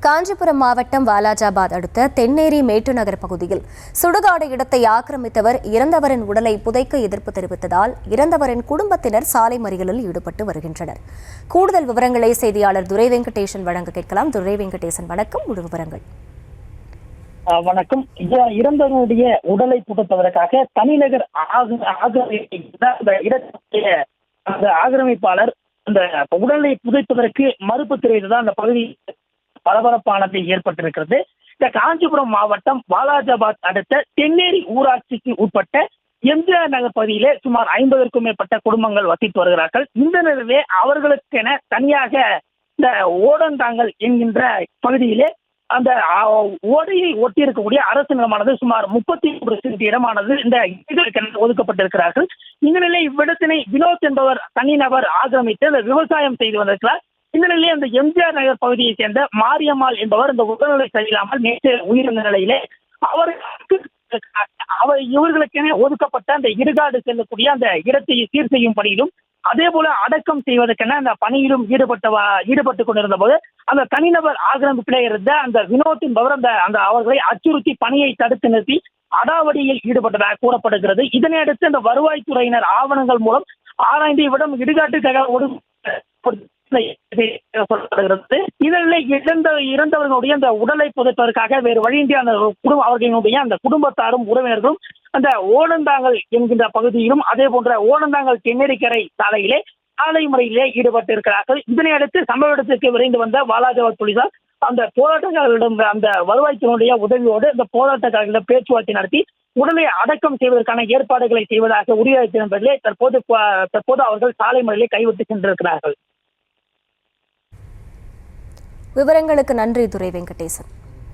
காஞ்சிபுரம் மாவட்டம் வாலாஜாபாத் அடுத்த தென்னேரி மேட்டுநகர் பகுதியில் சுடுகாடு இடத்தை ஆக்கிரமித்தவர் இறந்தவரின் உடலை புதைக்க எதிர்ப்பு தெரிவித்ததால் இறந்தவரின் குடும்பத்தினர் சாலை மறியலில் ஈடுபட்டு வருகின்றனர். கூடுதல் விவரங்களை செய்தியாளர் துரை வெங்கடேசன் வழங்க கேட்கலாம். துரை வெங்கடேசன், வணக்கம். முழு விவரங்கள். வணக்கம். இறந்தவருடைய உடலை புதைப்பதற்காக தனிநகர் ஆக்கிரமிப்பாளர் அந்த உடலை புதைப்பதற்கு மறுப்பு தெரிவித்ததால் அந்த பகுதி பரபரப்பானது ஏற்பட்டிருக்கிறது. இந்த காஞ்சிபுரம் மாவட்டம் வாலாஜாபாத் அடுத்த தென்னேரி ஊராட்சிக்கு உட்பட்ட எம்ஜிஆர் நகர் பகுதியிலே சுமார் 50க்கும் மேற்பட்ட குடும்பங்கள் வசித்து வருகிறார்கள். இந்த நிலையிலே அவர்களுக்கென தனியாக இந்த ஓடந்தாங்கல் என்கின்ற பகுதியிலே அந்த ஓடையை ஒட்டி இருக்கக்கூடிய அரசு நிலமானது சுமார் 33 சென்ட் இடமானது இந்த ஒதுக்கப்பட்டிருக்கிறார்கள். இந்த நிலையில் இவ்விடத்தினை வினோத் என்பவர் தனிநபர் ஆக்கிரமித்து அந்த விவசாயம் செய்து வந்திருக்கிறார். இந்த நிலையில் அந்த எம்ஜிஆர் நகர் பகுதியை சேர்ந்த மாரியம்மாள் என்பவர் இந்த உடல்நிலை சரியில்லாமல் நேற்று உயிரிழந்த நிலையிலே இவர்களுக்கென ஒதுக்கப்பட்ட அந்த இடுகாடு செல்லக்கூடிய அந்த இடத்தை சீர் செய்யும் பணியிலும் அதே போல அடக்கம் செய்வதற்கென அந்த பணியிலும் ஈடுபட்டுக் கொண்டிருந்த போது அந்த தனிநபர் ஆக்கிரமிப்பிலே இருந்த அந்த வினோத் என்பவர் அந்த அவர்களை அச்சுறுத்தி பணியை தடுத்து நிறுத்தி அடாவடியில் ஈடுபட்டதாக கூறப்படுகிறது. இதனையடுத்து அந்த வருவாய்த்துறையினர் ஆவணங்கள் மூலம் ஆராய்ந்து இவ்விடம் இடுகாட்டுக்காக இதனில் இறந்தவர்களுடைய அந்த உடலை புதைப்பதற்காக வேறு வழியின்றி அந்த அவர்களுடைய அந்த குடும்பத்தாரும் உறவினர்களும் அந்த ஓடந்தாங்கல் என்கின்ற பகுதியிலும் அதே போன்ற ஓடந்தாங்கல் தென்னேரிக்கரை சாலையிலே சாலை முறையிலே ஈடுபட்டு இருக்கிறார்கள். இதனை அடுத்து சம்பவ இடத்திற்கு விரைந்து வந்த வாலாஜாபாத் போலீசார் அந்த போராட்டக்காரர்களிடம் அந்த வருவாய்த்துறையுடைய உதவியோடு அந்த போராட்டக்காரர்களிடம் பேச்சுவார்த்தை நடத்தி உடலை அடக்கம் செய்வதற்கான ஏற்பாடுகளை செய்வதாக உறுதியளித்திருந்ததிலே தற்போது அவர்கள் சாலை முறையிலே கைவிட்டு சென்றிருக்கிறார்கள். விவரங்களுக்கு நன்றி துரை வெங்கடேசன்.